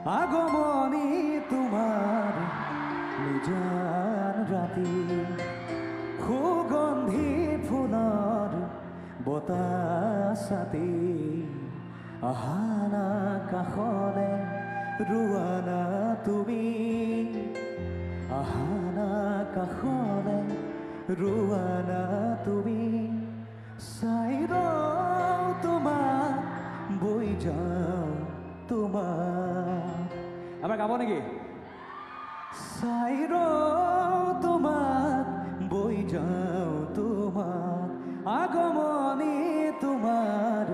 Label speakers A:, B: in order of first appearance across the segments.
A: আগমনী তোমাৰ নিজান ৰাতি সুগন্ধি ফুলৰ বতাহ ছাতি আহানা কাষলে ৰোৱানা তুমি আহানা কাষলে ৰোৱানা তুমি চাই ৰওঁ তোমাক বৈ যাওঁ তোমাক আমাৰ গাব নেকি চাই ৰওঁ তোমাক বৈ যাওঁ তোমাক আগমনী তোমাৰ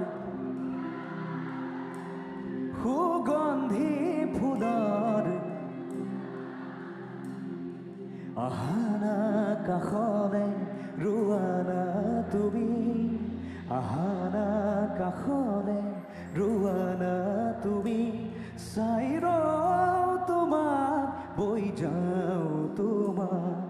A: সুগন্ধি ফুলৰ আহানা কাষলে ৰোৱানা তুমি আহানা কাষলে ৰোৱানা তুমি চাই ৰওঁ তোমাক বৈ যাওঁ তোমাক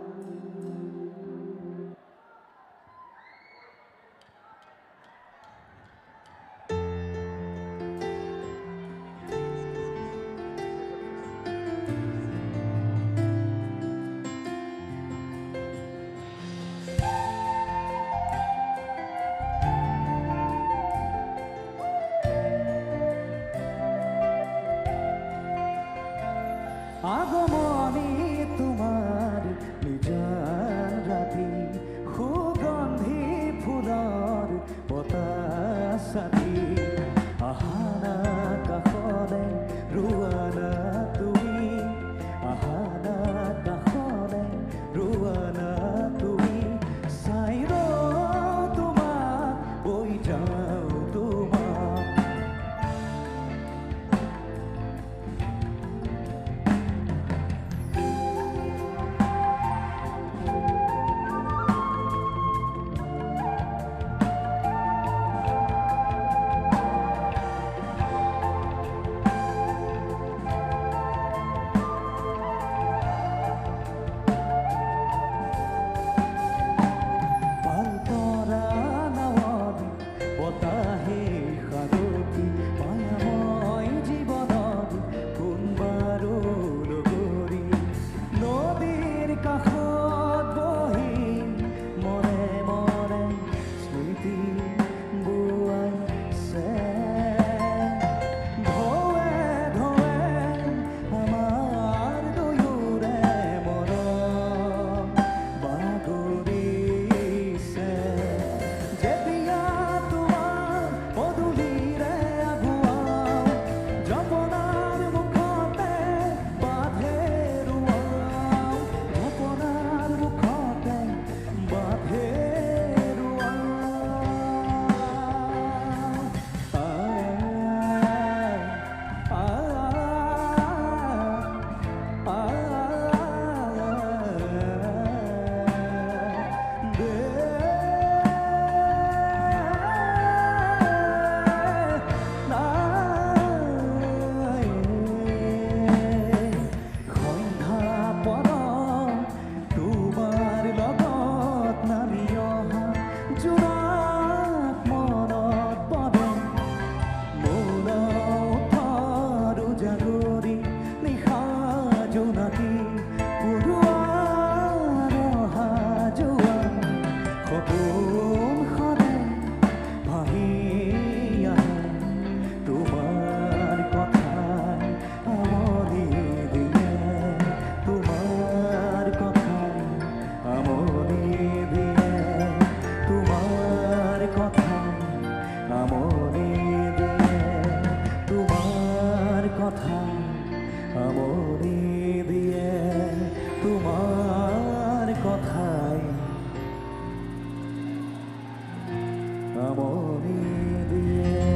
A: আগমনী তোমাৰ নিজান ৰাতি সুগন্ধি ফুলৰ বতাহ ছাতি আহানা কাষলে ৰোৱানা তুমি আহানা কাষলে ৰোৱানা তুমি চাই ৰওঁ তোমাক বৈ যাওঁ তোমাক তোমাৰ কথাই আমনি দিয়ে